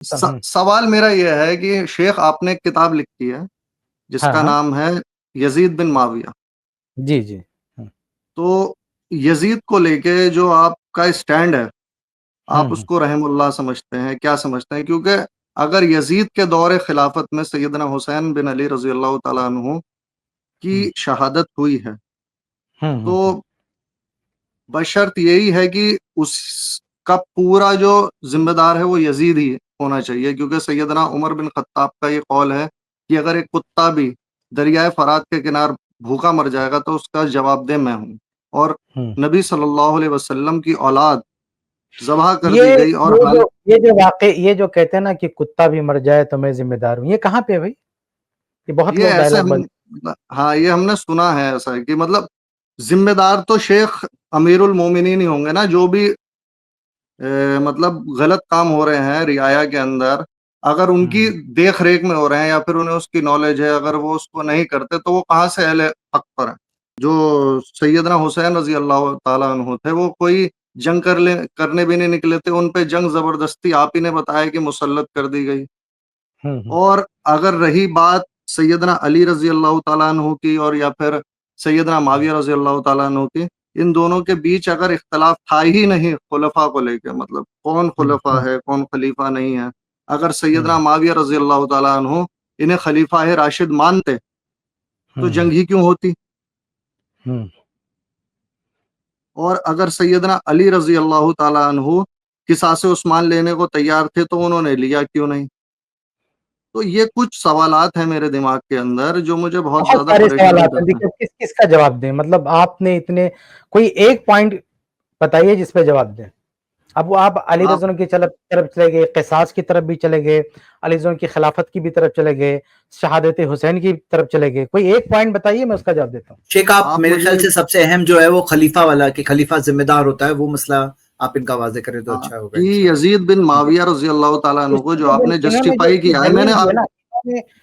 سوال میرا یہ ہے کہ شیخ آپ نے ایک کتاب لکھی ہے جس ہاں کا ہاں نام ہے یزید بن معاویہ. جی جی تو یزید کو لے کے جو آپ کا اسٹینڈ ہے آپ اس ہوں کو رحم اللہ سمجھتے ہیں, کیا سمجھتے ہیں؟ کیونکہ اگر یزید کے دور خلافت میں سیدنا حسین بن علی رضی اللہ تعالیٰ عنہ کی شہادت ہوئی ہے ہوں تو بشرط یہی ہے کہ اس کا پورا جو ذمہ دار ہے وہ یزید ہی ہونا چاہیے, کیونکہ سیدنا عمر بن خطاب کا یہ قول ہے کہ اگر ایک کتا بھی دریائے فرات کے کنار بھوکا مر جائے گا تو اس کا جواب دہ میں ہوں. اور ہوں نبی صلی اللہ علیہ وسلم کی اولاد ذبح کر دی یہ گئی اور یہ جو واقع یہ جو کہتے ہیں نا کہ کتا بھی مر جائے تو میں ذمہ دار ہوں, یہ کہاں پہ ہے بھائی؟ یہ بہت یہ لوگ ایسے ڈائلگ ہاں یہ ہم نے سنا ہے ایسا ہے کہ مطلب ذمہ دار تو شیخ امیر المومنین ہی ہوں گے نا, جو بھی مطلب غلط کام ہو رہے ہیں رعایا کے اندر, اگر ان کی دیکھ ریکھ میں ہو رہے ہیں یا پھر انہیں اس کی نالج ہے, اگر وہ اس کو نہیں کرتے تو وہ کہاں سے اہل حق پر ہیں. جو سیدنا حسین رضی اللہ تعالیٰ عنہ تھے وہ کوئی جنگ کرنے بھی نہیں نکلے تھے, ان پہ جنگ زبردستی آپ ہی نے بتایا کہ مسلط کر دی گئی. اور اگر رہی بات سیدنا علی رضی اللہ تعالیٰ عنہ کی اور یا پھر سیدنا معاویہ رضی اللہ تعالیٰ عنہ کی, ان دونوں کے بیچ اگر اختلاف تھا ہی نہیں خلفاء کو لے کے, مطلب کون خلفاء ہے کون خلیفہ نہیں ہے, اگر سیدنا معاویہ رضی اللہ تعالیٰ عنہ انہیں خلیفہ راشد مانتے تو جنگ ہی کیوں ہوتی. اور اگر سیدنا علی رضی اللہ تعالیٰ عنہ قصاص عثمان لینے کو تیار تھے تو انہوں نے لیا کیوں نہیں. تو یہ کچھ سوالات ہیں میرے دماغ کے اندر جو مجھے بہت بہت زیادہ سارے پریشان سوالات ہیں, کرتے ہیں. دیکھیں کس کا جواب دیں, مطلب آپ نے اتنے کوئی ایک پوائنٹ بتائیے جس پہ جواب دیں. اب وہ آپ علی رضی اللہ کی طرف چلے گئے, قصاص کی طرف بھی چلے گئے, علی رضی اللہ کی خلافت کی بھی طرف چلے گئے, شہادت حسین کی طرف چلے گئے, کوئی ایک پوائنٹ بتائیے میں اس کا جواب دیتا ہوں. شیخ آپ میرے خیال سے سب سے اہم جو ہے وہ خلیفہ والا, کہ خلیفہ ذمہ دار ہوتا ہے, وہ مسئلہ آپ ان کا واضح کریں تو اچھا ہوگا. یزید بن معاویہ رضی اللہ تعالیٰ عنہ کو جو آپ نے انہوں جو جسٹیفائی کیا ہے, میں نے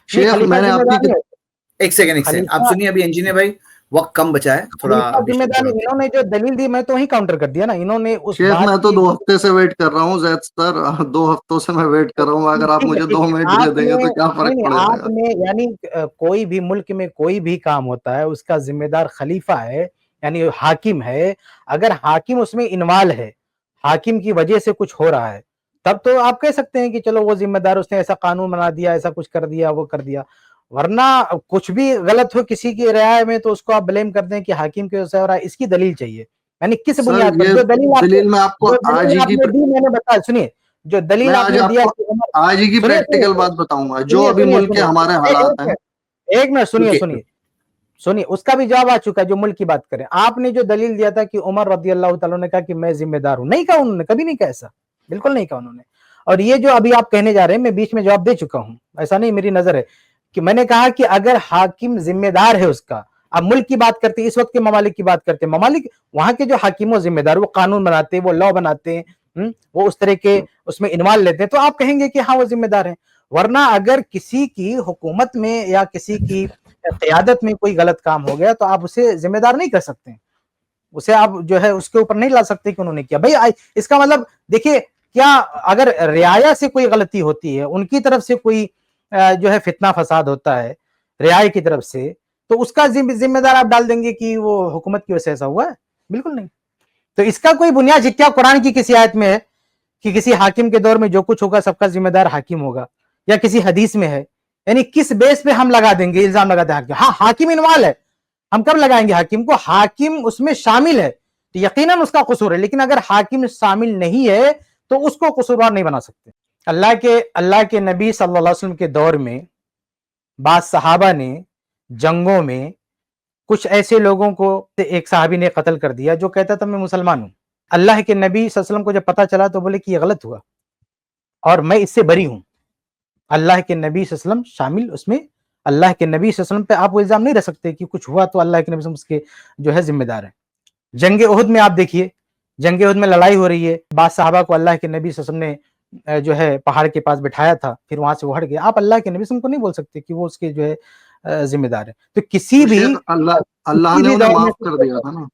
شیخ میں نے آپ کی ایک سیکنڈ آپ سنیے, ابھی انجینئر بھائی وقت کم بچا ہے تھوڑا, ذمہ داری انہوں نے جو دلیل دی میں تو وہی کاؤنٹر کر دیا نا, انہوں نے اس شیخ بات میں تو کی 2 ہفتے سے ویٹ کر رہا ہوں, زید سر 2 ہفتوں سے میں ویٹ کر رہا ہوں, اگر آپ مجھے 2 منٹ دے دیں گے تو کیا فرق پڑے گا. آپ نے یعنی کوئی بھی ملک میں کوئی بھی کام ہوتا ہے اس کا ذمہ دار خلیفہ ہے, یعنی حاکم ہے. اگر حاکم اس میں انوالو ہے, حاکم کی وجہ سے کچھ ہو رہا ہے, تب تو آپ کہہ سکتے ہیں کہ چلو وہ ذمہ دار, اس نے ایسا قانون بنا دیا, ایسا کچھ کر دیا, وہ کر دیا. ورنہ کچھ بھی غلط ہو کسی کی رعایا میں تو اس کو آپ بلیم کر دیں کہ حاکم کے وجہ سے ہو رہا ہے, اس کی دلیل چاہیے. یعنی کس سر بنیاد پر یہ جو دلیل میں آپ کو آج ہی آپ کی نے دی, میں نے بتایا, سنیے جو دلیل میں آپ آج نے آپ دیا, کو آج ہی کی پریکٹیکل بات بتاؤں گا جو ابھی ملک کے ہمارے حالات ہیں. ایک منٹ سنیے, اس کا بھی جواب آ چکا ہے جو ملک کی بات کریں. آپ نے جو دلیل دیا تھا کہ عمر رضی اللہ تعالیٰ نے کہا کہ میں ذمہ دار ہوں, نہیں کہا انہوں نے, کبھی نہیں کہا ایسا, بالکل نہیں کہا انہوں نے. اور یہ جو ابھی آپ کہنے جا رہے ہیں میں بیچ میں جواب دے چکا ہوں, ایسا نہیں, میری نظر ہے کہ میں نے کہا کہ اگر حاکم ذمہ دار ہے اس کا, اب ملک کی بات کرتے ہیں, اس وقت کے ممالک کی بات کرتے ہیں, ممالک وہاں کے جو حاکم و ذمہ دار, وہ قانون بناتے ہیں, وہ لا بناتے ہیں, وہ اس طرح کے اس میں انوالو لیتے ہیں, تو آپ کہیں گے کہ ہاں وہ ذمہ دار ہیں. ورنہ اگر کسی کی حکومت میں یا کسی کی قیادت میں کوئی غلط کام ہو گیا تو آپ اسے ذمہ دار نہیں کر سکتے, اسے آپ جو ہے اس کے اوپر نہیں لا سکتے کہ انہوں نے کیا. بھائی اس کا مطلب دیکھیے, کیا اگر رعایا سے کوئی غلطی ہوتی ہے, ان کی طرف سے کوئی جو ہے فتنہ فساد ہوتا ہے رعایا کی طرف سے, تو اس کا ذمہ دار آپ ڈال دیں گے کہ وہ حکومت کی وجہ سے ایسا ہوا ہے؟ بالکل نہیں. تو اس کا کوئی بنیاد کیا قرآن کی کسی آیت میں ہے کہ کسی حاکم کے دور میں جو کچھ ہوگا سب کا ذمہ دار حاکم ہوگا, یا کسی حدیث میں ہے؟ یعنی کس بیس پہ ہم لگا دیں گے الزام لگا دیں حاکم؟ ہاں حاکم انوالو ہے, ہم کب لگائیں گے حاکم کو؟ حاکم اس میں شامل ہے, یقیناً اس کا قصور ہے, لیکن اگر حاکم شامل نہیں ہے تو اس کو قصوروار نہیں بنا سکتے. اللہ کے نبی صلی اللہ علیہ وسلم کے دور میں بعض صحابہ نے جنگوں میں کچھ ایسے لوگوں کو, ایک صحابی نے قتل کر دیا جو کہتا تھا میں مسلمان ہوں. اللہ کے نبی صلی اللہ علیہ وسلم کو جب پتا چلا تو بولے کہ یہ غلط ہوا اور میں اس سے بری ہوں. اللہ کے نبی صلی اللہ علیہ وسلم شامل اس میں, اللہ کے نبی صلی اللہ علیہ وسلم پہ آپ وہ الزام نہیں رکھ سکتے کہ کچھ ہوا تو اللہ کے نبی صلی اللہ علیہ وسلم اس کے جو ہے ذمہ دار ہیں. جنگ احد میں آپ دیکھیے, جنگ احد میں لڑائی ہو رہی ہے, بعض صحابہ کو اللہ کے نبی صلی اللہ علیہ وسلم نے جو ہے پہاڑ کے پاس بٹھایا تھا, پھر وہاں سے وہ ہٹ گیا. آپ اللہ کے نبی صلی اللہ علیہ وسلم کو نہیں بول سکتے کہ وہ اس کے جو ہے ذمہ دار ہے. تو کسی بھی اللہ نے انہیں دور معاف میں کر دیا تھا نا,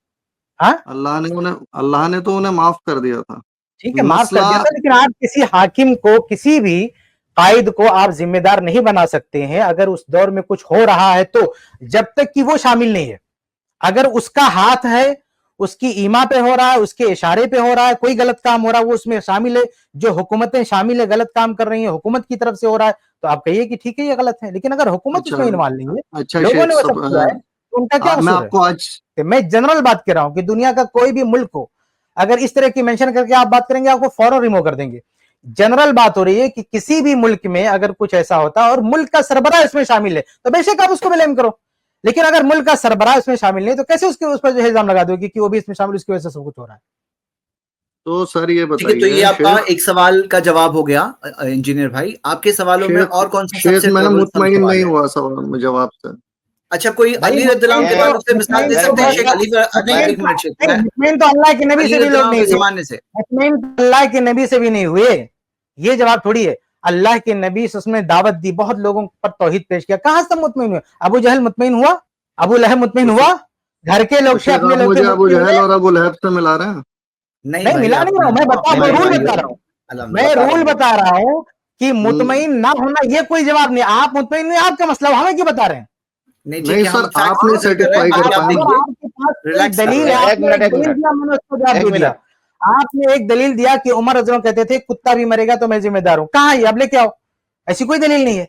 اللہ نے تو انہیں معاف کر دیا تھا. ٹھیک ہے معاف کر مسئلہ دیا تھا، لیکن آپ کسی حاکم کو، کسی بھی قائد کو آپ ذمہ دار نہیں بنا سکتے ہیں اگر اس دور میں کچھ ہو رہا ہے تو، جب تک کہ وہ شامل نہیں ہے. اگر اس کا ہاتھ ہے، اس کی ایما پہ ہو رہا ہے، اس کے اشارے پہ ہو رہا ہے، کوئی غلط کام ہو رہا ہے وہ اس میں شامل ہے، جو حکومتیں شامل ہے غلط کام کر رہی ہیں حکومت کی طرف سے ہو رہا ہے، تو آپ کہیے کہ ٹھیک ہے یہ غلط ہے. لیکن اگر حکومت اس اچھا میں انوالو نہیں ہے، اچھا لوگوں شیخ نے وہ صاحب، سب کیا ہے، تو ان کا کیا میں قصور آپ ہے؟ کو آج کہ میں جنرل بات کر رہا ہوں کہ دنیا کا کوئی بھی ملک ہو، اگر اس طرح کی مینشن کر کے آپ بات کریں گے آپ کو فوراً ریمو کر دیں گے. جنرل بات ہو رہی ہے کہ کسی بھی ملک میں اگر کچھ ایسا ہوتا ہے اور ملک کا سربراہ اس میں شامل ہے تو بے شک آپ اس کو بلیم کرو. لیکن اگر ملک کا سربراہ اس میں شامل نہیں تو کیسے اس پر جو ہے الزام لگا دو گے کہ وہ بھی اس میں شامل، اس کی وجہ سے سب کچھ ہو رہا ہے. تو سر یہ ٹھیک ہے، تو یہ بتائیے آپ کا شیخ، ایک سوال کا جواب ہو گیا انجینئر بھائی. آپ کے سوالوں میں شیخ اور کون سا سب شیخ سے میں ٹربل سم مطمئن سوال نہیں ہے؟ ہوا سوال جواب سے. اچھا، کوئی بھائی علی رضی اللہ عنہ کے مطمئن تعلق سے مثال دے سکتے ہیں شیخ علی نہیں ایک منٹ شیخ، میں مطمئن تو اللہ کے نبی علی سے بھی رضی لوگ اللہ عنہ نہیں کے ہوئے، زمانے سے. مطمئن تو اللہ کے نبی سے بھی نہیں ہوئے. یہ جواب تھوڑی ہے. اللہ کے نبی سے اس نے دعوت دی، بہت لوگوں پر توحید پیش کیا، کہاں سے مطمئن ہوئے؟ ابو جہل مطمئن ہوا؟ ابو لہب مطمئن تو ہوا؟ گھر کے لوگ تو تھے، شیخ اپنے آپ لوگ تھے، مجھے ابو مطمئن جہل ہوئے؟ اور ابو لہب سے ملا رہے ہیں. نہیں بھائی ملا آپ نہیں رہا ہوں، میں آپ نے رول بتائی بتا ہے رہا ہوں. الحمد میں للہ. رول بتا رہا ہوں کہ ہم، مطمئن نہ ہونا یہ کوئی جواب نہیں. آپ مطمئن نہیں، آپ کا مسئلہ، ہمیں کیوں بتا رہے ہیں؟ نہیں نہیں ٹھیک ہے، سر ہم فیکٹ آپ نہیں پریزنٹ کر رہے ہیں، سیٹسفائی کر باقی آپ پائے. اگر دیکھیے. آپ کے پاس کوئی ریلیکس دلیل ہے، آپ نے ایک دلیل دیا، میں نے اس کو جواب دے دیا. آپ نے ایک دلیل دیا کہ عمر رضی اللہ عنہ کہتے تھے کتا بھی مرے گا تو میں ذمہ دار ہوں. کہاں ہے؟ اب لے کے آؤ. ایسی کوئی دلیل نہیں ہے.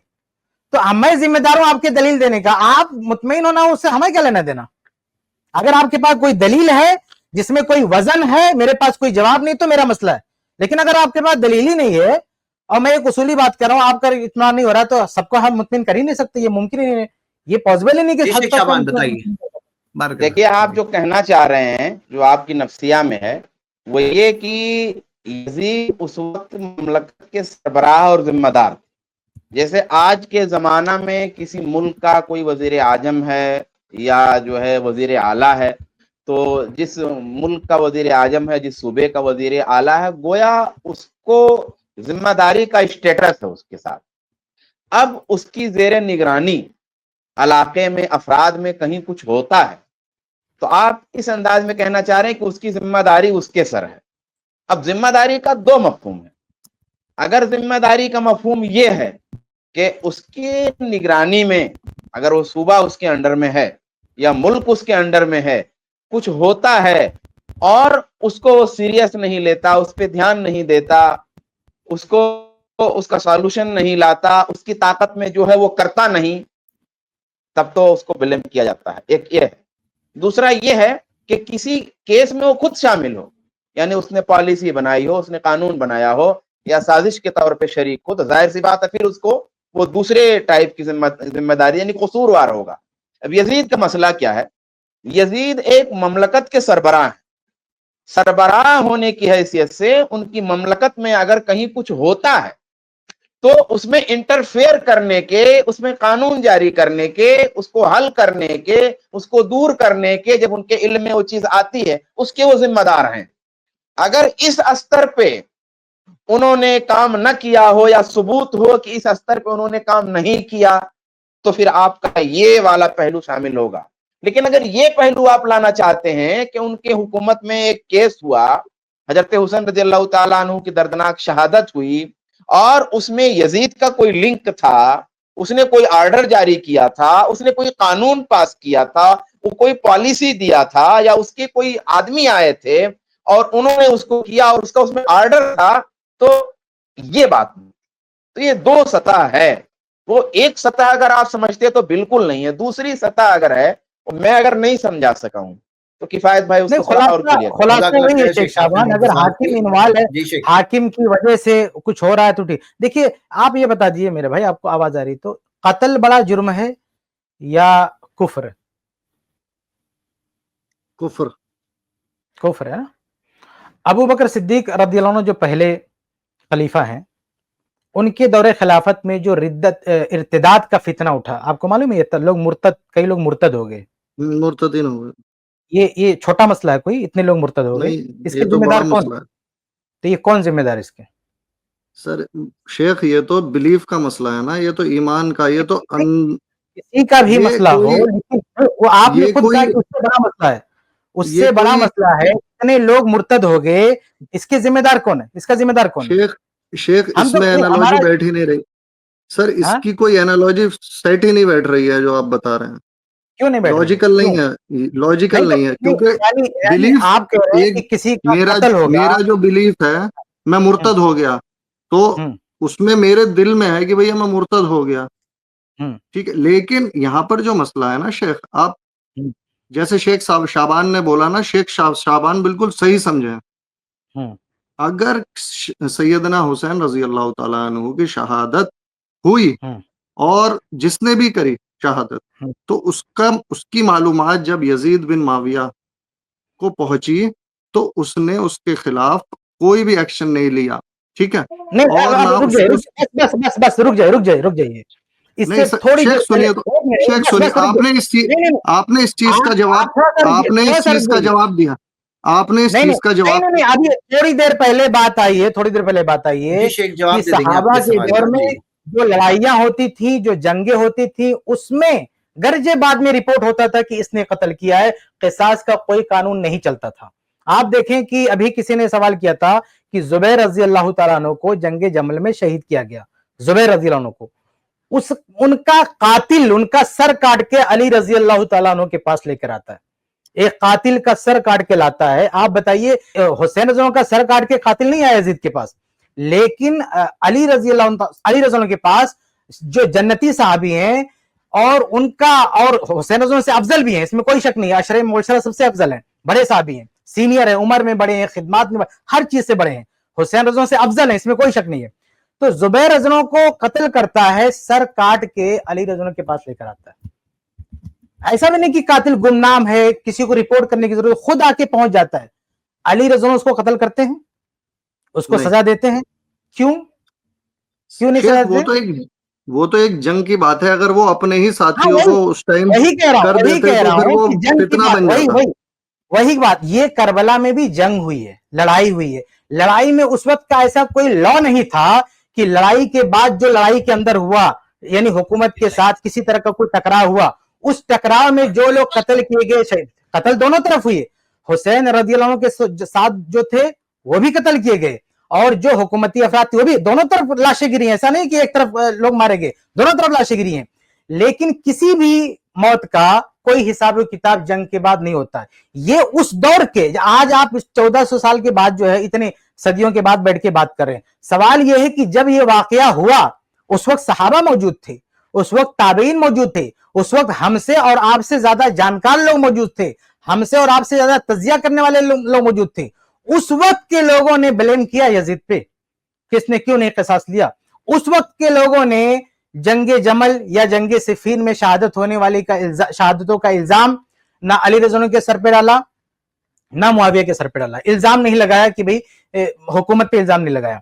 تو میں ذمہ دار ہوں آپ کے دلیل دینے کا، آپ مطمئن ہونا اس سے ہمیں کیا لینا دینا؟ اگر آپ کے پاس کوئی دلیل ہے جس میں کوئی وزن ہے، میرے پاس کوئی جواب نہیں تو میرا مسئلہ ہے. لیکن اگر آپ کے پاس دلیل ہی نہیں ہے اور میں ایک اصولی بات کر رہا ہوں، آپ کا اطمینان نہیں ہو رہا تو سب کو ہم مطمئن کر ہی نہیں سکتے. یہ ممکن ہی نہیں ہے، یہ پاسبل ہی نہیں کہ جی ہر شیخ شخص کو شعبان مطمئن بتائیے. بارک اللہ. دیکھیے آپ جو کہنا چاہ رہے ہیں، جو آپ کی نفسیہ میں ہے، وہ یہ کہ یزید اس وقت مملکت کے سربراہ اور ذمہ دار، جیسے آج کے زمانہ میں کسی ملک کا کوئی وزیر اعظم ہے یا جو ہے وزیر اعلیٰ ہے، تو جس ملک کا وزیر اعظم ہے، جس صوبے کا وزیر اعلیٰ ہے، گویا اس کو ذمہ داری کا اسٹیٹس ہے اس کے ساتھ. اب اس کی زیر نگرانی علاقے میں، افراد میں کہیں کچھ ہوتا ہے تو آپ اس انداز میں کہنا چاہ رہے ہیں کہ اس کی ذمہ داری اس کے سر ہے. اب ذمہ داری کا دو مفہوم ہے. اگر ذمہ داری کا مفہوم یہ ہے کہ اس کی نگرانی میں، اگر وہ صوبہ اس کے انڈر میں ہے یا ملک اس کے انڈر میں ہے، کچھ ہوتا ہے اور اس کو وہ سیریس نہیں لیتا، اس پہ دھیان نہیں دیتا، اس کو اس کا سالوشن نہیں لاتا، اس کی طاقت میں جو ہے وہ کرتا نہیں، تب تو اس کو بلیم کیا جاتا ہے. ایک یہ ہے. دوسرا یہ ہے کہ کسی کیس میں وہ خود شامل ہو، یعنی اس نے پالیسی بنائی ہو، اس نے قانون بنایا ہو یا سازش کے طور پہ شریک ہو، تو ظاہر سی بات ہے پھر اس کو وہ دوسرے ٹائپ کی ذمہ داری یعنی قصوروار ہوگا. اب یزید کا مسئلہ کیا ہے؟ یزید ایک مملکت کے سربراہ ہیں. سربراہ ہونے کی حیثیت سے ان کی مملکت میں اگر کہیں کچھ ہوتا ہے تو اس میں انٹرفیئر کرنے کے، اس میں قانون جاری کرنے کے، اس کو حل کرنے کے، اس کو دور کرنے کے، جب ان کے علم میں وہ چیز آتی ہے اس کے وہ ذمہ دار ہیں. اگر اس استر پہ انہوں نے کام نہ کیا ہو یا ثبوت ہو کہ اس استر پہ انہوں نے کام نہیں کیا تو پھر آپ کا یہ والا پہلو شامل ہوگا. لیکن اگر یہ پہلو آپ لانا چاہتے ہیں کہ ان کے حکومت میں ایک کیس ہوا، حضرت حسین رضی اللہ تعالیٰ عنہ کی دردناک شہادت ہوئی اور اس میں یزید کا کوئی لنک تھا، اس نے کوئی آرڈر جاری کیا تھا، اس نے کوئی قانون پاس کیا تھا، وہ کوئی پالیسی دیا تھا، یا اس کے کوئی آدمی آئے تھے اور انہوں نے اس کو کیا اور اس کا اس میں آرڈر تھا، تو یہ بات نہیں. تو یہ دو سطح ہے. وہ ایک سطح اگر آپ سمجھتے تو بالکل نہیں ہے، دوسری سطح اگر ہے میں اگر نہیں سمجھا سکا ہوں تو کفایت بھائی اس نہیں، کو تھوڑا اور کلیئر کریں. خلاصہ وہی ہے شیخ شعبان، اگر حاکم انوالو ہے، جی شیخ. حاکم کی وجہ سے کچھ ہو رہا ہے تو ٹھیک. دیکھیے آپ یہ بتا دیجیے میرے بھائی، آپ کو آواز آ رہی تو قتل بڑا جرم ہے یا کفر ہے؟ کفر. کفر ہے نا. ابو بکر صدیق رضی اللہ عنہ جو پہلے خلیفہ ہیں، ان کے دور خلافت میں جو ردت ارتداد کا فتنہ اٹھا، آپ کو معلوم ہے یہ لوگ مرتد، کئی لوگ مرتد ہو گئے. مرتدین ہو گئے. یہ چھوٹا مسئلہ ہے کوئی؟ اتنے لوگ مرتد ہو گئے. نہیں اس یہ کے تو ذمہ بڑا دار کون؟ مسئلہ ہے تو یہ کون ذمہ دار اس کے؟ سر. شیخ یہ تو بلیف کا مسئلہ ہے نا، یہ تو ایمان کا، یہ تو کسی کا بھی یہ مسئلہ ہو، کوئی لیکن وہ آپ نے یہ خود کوئی کہا کہ اس سے بڑا مسئلہ ہے. اس سے بڑا مسئلہ ہے اتنے لوگ مرتد ہو گئے, اس کے ذمہ دار کون ہے, اس کا ذمہ دار کون ہے؟ شیخ اس میں اینالوجی بیٹھ ہی نہیں رہی سر, اس کی کوئی اینالوجی سیٹ ہی نہیں بیٹھ رہی ہے جو آپ بتا رہے ہیں. کیوں نہیں بیٹھ لاجیکل نہیں ہے, لاجیکل نہیں ہے, کیونکہ بلیف آپ کہہ رہے ہیں کہ کسی کا قتل ہوگا, میرا جو بلیف ہے میں مرتد ہو گیا تو اس میں میرے دل میں ہے کہ بھیا میں مرتد ہو گیا, ٹھیک ہے, لیکن یہاں پر جو مسئلہ ہے نا شیخ, آپ جیسے شیخ شعبان نے بولا نا, شیخ شعبان بالکل صحیح سمجھے. اگر سیدنا حسین رضی اللہ تعالیٰ عنہ کی شہادت ہوئی اور جس نے بھی کری شہادت, تو اس کی معلومات جب یزید بن معاویہ کو پہنچی تو اس نے اس کے خلاف کوئی بھی ایکشن نہیں لیا, ٹھیک ہے. اور بس رک جائیے, اس سے تھوڑی شیخ سنیے آپ نے اس چیز کا جواب, آپ نے اس چیز کا جواب دیا, آپ نے اس چیز کا جواب. نہیں, ابھی تھوڑی دیر پہلے بات آئی ہے کہ صحابہ کے دور میں جو لڑائیاں ہوتی تھی, جو جنگیں ہوتی تھی, اس میں گرجے بعد میں رپورٹ ہوتا تھا کہ اس نے قتل کیا ہے, قصاص کا کوئی قانون نہیں چلتا تھا. آپ دیکھیں کہ ابھی کسی نے سوال کیا تھا کہ زبیر رضی اللہ تعالیٰ عنہ کو جنگ جمل میں شہید کیا گیا, زبیر رضی اللہ عنہ کو, ان کا قاتل ان کا سر کاٹ کے علی رضی اللہ تعالیٰ عنہ کے پاس لے کر آتا ہے, ایک قاتل کا سر کاٹ کے لاتا ہے. آپ بتائیے, حسین رضی اللہ عنہ کا سر کاٹ کے قاتل نہیں آیا یزید کے پاس, لیکن علی رضی اللہ عنہ کے پاس جو جنتی صحابی ہیں اور ان کا, اور حسین رضی اللہ عنہ سے افضل بھی ہیں, اس میں کوئی شک نہیں ہے, عشرہ مبشرہ سب سے افضل ہیں, بڑے صحابی ہیں, سینئر ہیں, عمر میں بڑے ہیں, خدمات میں ہر چیز سے بڑے ہیں, حسین رضی اللہ عنہ سے افضل ہیں, اس میں کوئی شک نہیں ہے. تو زبیر رضی اللہ عنہ کو قتل کرتا ہے, سر کاٹ کے علی رضی اللہ عنہ کے پاس لے کر آتا ہے. ایسا بھی نہیں کہ قاتل گمنام ہے, کسی کو رپورٹ کرنے کی ضرورت, خود آ کے پہنچ جاتا ہے. علی رضی اللہ عنہ اس کو قتل کرتے ہیں, اس کو سزا دیتے ہیں, کیوں نہیں سزا دیتے؟ وہ تو ایک جنگ کی بات ہے, اگر وہ اپنے ہی ساتھیوں کو اس ٹائم کر دیتے تو پھر وہ فتنہ بن جاتا. وہی بات, یہ کربلا میں بھی جنگ ہوئی ہے, لڑائی ہوئی ہے. لڑائی میں اس وقت کا ایسا کوئی لا نہیں تھا کہ لڑائی کے بعد جو لڑائی کے اندر ہوا, یعنی حکومت کے ساتھ کسی طرح کا کوئی ٹکراؤ ہوا, اس ٹکراؤ میں جو لوگ قتل کیے گئے, قتل دونوں طرف ہوئے, حسین رضی اللہ عنہ کے ساتھ جو تھے وہ بھی قتل کیے گئے, اور جو حکومتی افراد تھے وہ بھی, دونوں طرف لاشیں گری ہیں, ایسا نہیں کہ ایک طرف لوگ مارے گئے, دونوں طرف لاشیں گری ہیں. لیکن کسی بھی موت کا کوئی حساب و کتاب جنگ کے بعد نہیں ہوتا ہے. یہ اس دور کے, آج آپ 1400 سال کے بعد جو ہے, اتنے صدیوں کے بعد بیٹھ کے بات کر رہے ہیں. سوال یہ ہے کہ جب یہ واقعہ ہوا اس وقت صحابہ موجود تھے, اس وقت تابعین موجود تھے, اس وقت ہم سے اور آپ سے زیادہ جانکار لوگ موجود تھے, ہم سے اور آپ سے زیادہ تجزیہ کرنے والے لوگ موجود تھے. اس وقت کے لوگوں نے بلیم کیا یزید پہ, کس نے کیوں نہیں قصاص لیا. اس وقت کے لوگوں نے جنگ جمل یا جنگ صفین میں شہادت ہونے والی شہادتوں کا الزام نہ علی رضی اللہ عنہ کے سر پہ ڈالا, نہ معاویہ کے سر پہ ڈالا, الزام نہیں لگایا کہ بھئی حکومت پہ الزام نہیں لگایا.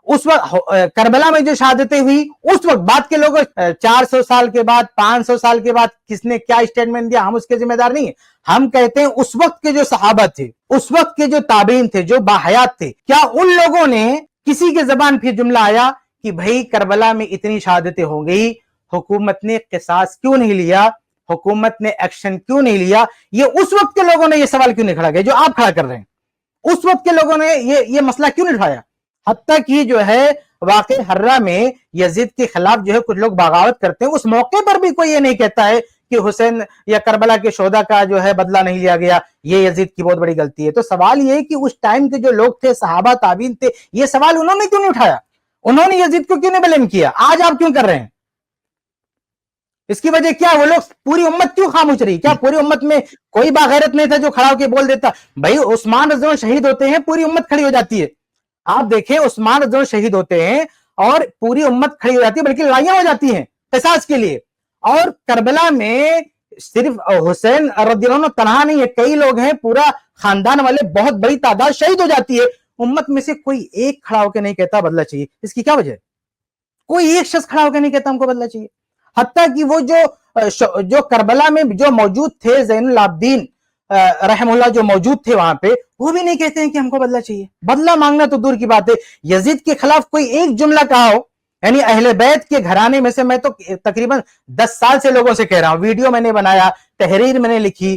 اس وقت کربلا میں جو شہادتیں ہوئی, اس وقت بعد کے لوگ 400 سال کے بعد, 500 سال کے بعد کس نے کیا اسٹیٹمنٹ دیا, ہم اس کے ذمہ دار نہیں ہیں. ہم کہتے ہیں اس وقت کے جو صحابہ تھے, اس وقت کے جو تابعین تھے, جو باحیات تھے, کیا ان لوگوں نے کسی کے زبان پہ جملہ آیا کہ بھئی کربلا میں اتنی شہادتیں ہو گئی, حکومت نے قصاص کیوں نہیں لیا, حکومت نے ایکشن کیوں نہیں لیا؟ یہ اس وقت کے لوگوں نے یہ سوال کیوں نہیں کھڑا کیا جو آپ کھڑا کر رہے ہیں؟ اس وقت کے لوگوں نے یہ مسئلہ کیوں نہیں اٹھایا؟ حتیٰ کہ جو ہے واقع حرہ میں یزید کے خلاف جو ہے کچھ لوگ بغاوت کرتے ہیں, اس موقع پر بھی کوئی یہ نہیں کہتا ہے کہ حسین یا کربلا کے شہداء کا جو ہے بدلہ نہیں لیا گیا, یہ یزید کی بہت بڑی غلطی ہے. تو سوال یہ ہے کہ اس ٹائم کے جو لوگ تھے, صحابہ تابعین تھے, یہ سوال انہوں نے کیوں نہیں اٹھایا؟ انہوں نے یزید کو کیوں نہیں بلیم کیا؟ آج آپ کیوں کر رہے ہیں؟ اس کی وجہ کیا؟ وہ لوگ, پوری امت کیوں خاموش رہی؟ کیا پوری امت میں کوئی باغیرت نہیں تھا جو کھڑا ہو کے بول دیتا؟ بھائی عثمان رضی اللہ عنہ شہید ہوتے ہیں, پوری امت کھڑی ہو جاتی ہے. آپ دیکھیں, عثمان رضی اللہ عنہ شہید ہوتے ہیں اور پوری امت کھڑی ہو جاتی ہے, بلکہ لڑائیاں ہو جاتی ہیں قصاص کے لیے. اور کربلا میں صرف حسین رضی اللہ عنہ تنہا نہیں ہے, کئی لوگ ہیں, پورا خاندان والے, بہت بڑی تعداد شہید ہو جاتی ہے. امت میں سے کوئی ایک کھڑا ہو کے نہیں کہتا بدلہ چاہیے. اس کی کیا وجہ ہے؟ کوئی ایک شخص کھڑا ہو کے نہیں کہتا ہم کو بدلہ چاہیے. حتیٰ کہ وہ جو کربلا میں جو موجود تھے, زین العابدین رحم اللہ جو موجود تھے وہاں پہ, وہ بھی نہیں کہتے ہیں کہ ہم کو بدلہ چاہیے. بدلہ مانگنا تو دور کی بات ہے, یزید کے خلاف کوئی ایک جملہ کہا ہو, یعنی اہل بیت کے گھرانے میں سے, میں تو تقریباً 10 سال سے لوگوں سے کہہ رہا ہوں, ویڈیو میں نے بنایا, تحریر میں نے لکھی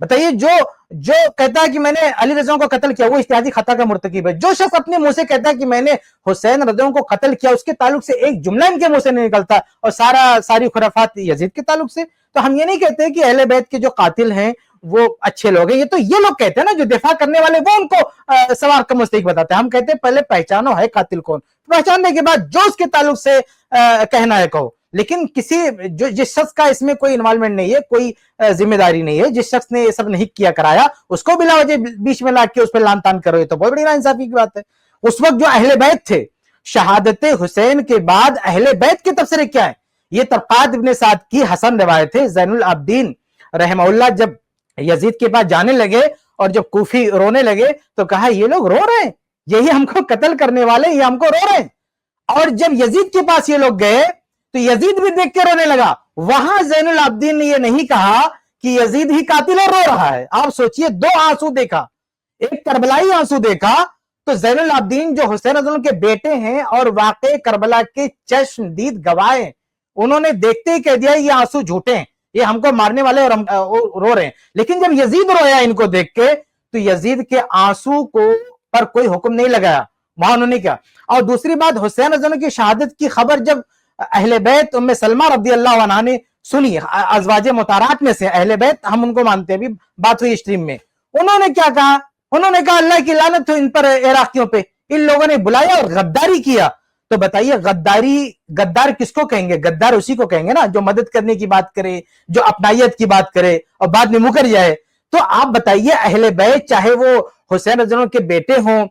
بتائیے جو کہتا ہے کہ میں نے علی رضا کو قتل کیا وہ اجتہادی خطا کا مرتکب ہے. جو شخص اپنے منہ سے کہتا ہے کہ میں نے حسین رضا کو قتل کیا اس کے تعلق سے ایک جملہ ان کے منہ سے نہیں نکلتا اور ساری خرافات یزید کے تعلق سے. تو ہم یہ نہیں کہتے کہ اہل بیت کے جو قاتل ہیں وہ اچھے لوگ ہیں, یہ تو یہ لوگ کہتے ہیں نا جو دفاع کرنے والے وہ ان کو سوار کا مستحق بتاتے ہیں. ہم کہتے ہیں پہلے پہچانو ہے قاتل کون, پہچاننے کے بعد جو اس کے تعلق سے کہنا ہے کہو. لیکن جس شخص کا اس میں کوئی انوالومنٹ نہیں ہے, کوئی ذمہ داری نہیں ہے, جس شخص نے یہ سب نہیں کیا کرایا اس کو بلا وجہ بیچ میں لا کے اس پہ لان تان کرو, یہ تو بہت بڑی ناانصافی کی بات ہے. اس وقت جو اہل بیت تھے, شہادت حسین کے بعد اہل بیت کے تبصرے کیا ہیں؟ یہ طبقات ابن سعد کی حسن روایت ہے. زین العابدین رحمہ اللہ جب یزید کے پاس جانے لگے اور جب کوفی رونے لگے تو کہا یہ لوگ رو رہے ہیں, یہی ہم کو قتل کرنے والے, یہ ہم کو رو رہے ہیں. اور جب یزید کے پاس یہ لوگ گئے تو یزید بھی دیکھ کے رونے لگا. وہاں زین العابدین نے یہ نہیں کہا کہ یزید ہی قاتل اور رو رہا ہے. آپ سوچئے, دو آنسو دیکھا, ایک کربلائی آنسو دیکھا. تو زین العابدین جو حسین رضی اللہ عنہ کے بیٹے ہیں اور واقع کربلا کے چشم دید گواہ ہیں, انہوں نے دیکھتے ہی کہہ دیا یہ آنسو جھوٹے ہیں, یہ ہم کو مارنے والے اور ہم رو رہے ہیں. لیکن جب یزید رویا ان کو دیکھ کے تو یزید کے آنسو کو پر کوئی حکم نہیں لگایا, وہاں انہوں نے کیا. اور دوسری بات, حسین رضی اللہ عنہ کی شہادت کی خبر جب اہل بیت ام سلمہ رضی اللہ عنہا نے سنی, ازواج مطہرات میں سے اہل بیت ہم ان کو مانتے ہیں, ابھی بات ہوئی اسٹریم میں, انہوں نے کیا کہا؟ انہوں نے کہا اللہ کی لعنت ہو ان پر عراقیوں پہ, ان لوگوں نے بلایا اور غداری کیا. تو بتائیے غدار کس کو کہیں گے؟ غدار اسی کو کہیں گے نا جو مدد کرنے کی بات کرے, جو اپنائیت کی بات کرے اور بعد میں مکر جائے. تو آپ بتائیے اہل بیت چاہے وہ حسین رضی اللہ عنہ کے بیٹے ہوں,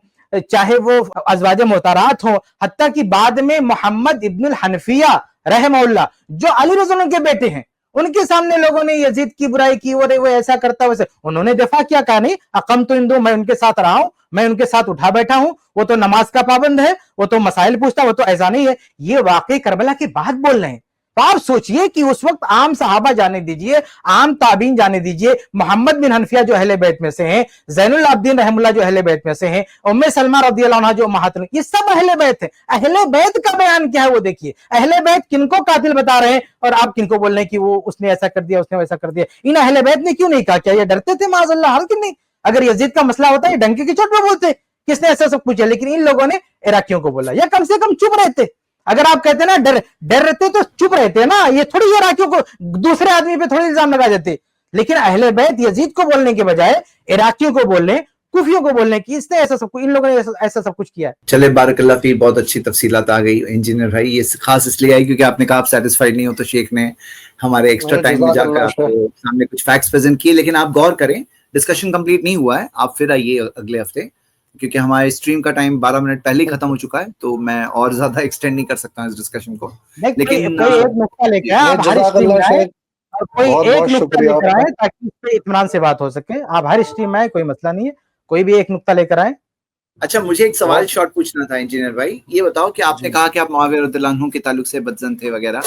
چاہے وہ ازواج محترمات ہوں, حتیٰ کہ بعد میں محمد ابن الحنفیہ رحمہ اللہ جو علی رضی اللہ عنہ کے بیٹے ہیں, ان کے سامنے لوگوں نے یزید کی برائی کی, وہ ایسا کرتا ویسے, انہوں نے دفاع کیا, کہا نہیں اقمت عندہ, میں ان کے ساتھ رہا ہوں, میں ان کے ساتھ اٹھا بیٹھا ہوں, وہ تو نماز کا پابند ہے, وہ تو مسائل پوچھتا, وہ تو ایسا نہیں ہے. یہ واقعی کربلا کی بات بول رہے ہیں. تو آپ سوچئے کہ اس وقت عام صحابہ جانے دیجئے, عام تابعین جانے دیجئے, محمد بن حنفیہ جو اہل بیت میں سے ہیں, زین العابدین رحم اللہ جو اہل بیت میں سے ہیں, ام سلمہ رضی اللہ عنہا جو امہات, یہ سب اہل بیت ہیں. اہل بیت کا بیان کیا ہے وہ دیکھیے. اہل بیت کن کو قاتل بتا رہے ہیں اور آپ کن کو بول رہے ہیں کہ وہ اس نے ایسا کر دیا, اس نے ویسا کر دیا. ان اہل بیت نے کیوں نہیں کہا؟ کیا یہ ڈرتے تھے معاذ اللہ؟ ہر نہیں. اگر یزید کا مسئلہ ہوتا ہے ڈنکے کی چوٹ پہ بولتے کس نے ایسا سب کچھ ہے, لیکن ان لوگوں نے عراقیوں کو بولا, یا کم سے کم چپ رہتے. اگر آپ کہتے نا ڈر رہتے تو چپ رہتے نا, یہ تھوڑی عراقیوں کو دوسرے آدمی پہ تھوڑی الزام لگا دیتے. لیکن اہل بیت یزید کو بولنے کے بجائے عراقیوں کو بولنے, کوفیوں کو بولنے کی, اس نے ایسا سب کچھ, ان لوگوں نے ایسا سب کچھ کیا ہے. چلے بارک اللہ فی, بہت اچھی تفصیلات آ گئی انجینئر بھائی. یہ خاص اس لیے آئی کیونکہ آپ نے کہا آپ سیٹسفائیڈ نہیں ہو, تو شیخ نے ہمارے ایکسٹرا ٹائم میں جا کر سامنے کچھ فیکٹس پریزنٹ کیے. لیکن آپ غور کریں, ڈسکشن کمپلیٹ نہیں ہوا ہے, آپ پھر آئیے اگلے ہفتے, کیونکہ ہمارے اسٹریم کا ٹائم 12 منٹ پہلے ہی ختم ہو چکا ہے, تو میں اور زیادہ ایکسٹینڈ نہیں کر سکتا ہوں اس ڈسکشن کو. لیکن کوئی ایک نقطہ لے کے آپ ہر اسٹریم میں آئے, اور کوئی ایک نقطہ لے کر آئے تاکہ اس پہ اطمینان سے بات ہو سکے. آپ ہر اسٹریم میں آئے, کوئی مسئلہ نہیں ہے, کوئی بھی ایک نقطہ لے کر آئے. اچھا, مجھے ایک سوال شارٹ پوچھنا تھا انجینئر بھائی. یہ بتاؤ کہ آپ نے کہا کہ آپ معاویہ رضی اللہ عنہ کے تعلق سے بدظن تھے وغیرہ,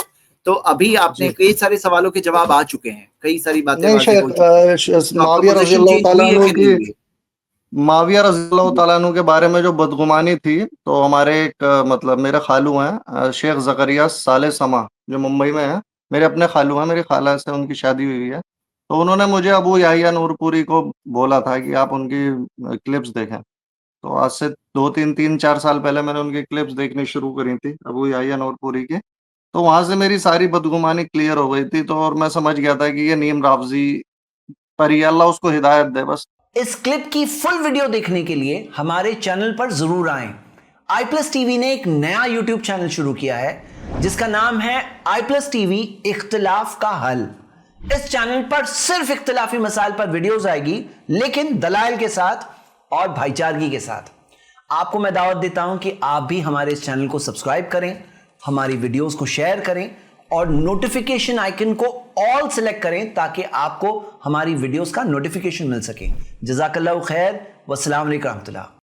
تو ابھی آپ نے کئی سارے سوالوں کے جواب آ چکے ہیں, کئی ساری باتیں معاویہ رضی اللہ تعالیٰ عنہ کے بارے میں جو بدگمانی تھی, تو ہمارے ایک مطلب میرے خالو ہیں شیخ زکریا صالح سما جو ممبئی میں ہیں, میرے اپنے خالو ہیں, میری خالہ سے ان کی شادی ہوئی ہے. تو انہوں نے مجھے ابو یحییٰ نور پوری کو بولا تھا کہ آپ ان کی کلپس دیکھیں. تو آج سے 2-3 سال پہلے میں نے ان کی کلپس دیکھنی شروع کری تھی ابو یحییٰ نور پوری کی. تو وہاں سے میری ساری بدگمانی کلیئر ہو گئی تھی, تو اور میں سمجھ گیا تھا کہ یہ نیم رافضی پر ہی, اللہ اس کو ہدایت دے بس. اس کلپ کی فل ویڈیو دیکھنے کے لیے ہمارے چینل پر ضرور آئیں. آئی پلس ٹی وی نے ایک نیا یوٹیوب چینل شروع کیا ہے جس کا نام ہے آئی پلس ٹی وی اختلاف کا حل. اس چینل پر صرف اختلافی مسائل پر ویڈیوز آئے گی, لیکن دلائل کے ساتھ اور بھائی چارگی کے ساتھ. آپ کو میں دعوت دیتا ہوں کہ آپ بھی ہمارے اس چینل کو سبسکرائب کریں, ہماری ویڈیوز کو شیئر کریں اور نوٹیفیکیشن آئیکن کو آل سلیکٹ کریں تاکہ آپ کو ہماری ویڈیوز کا نوٹیفیکیشن مل سکے. جزاک اللہ خیر, والسلام علیکم ورحمۃ اللہ.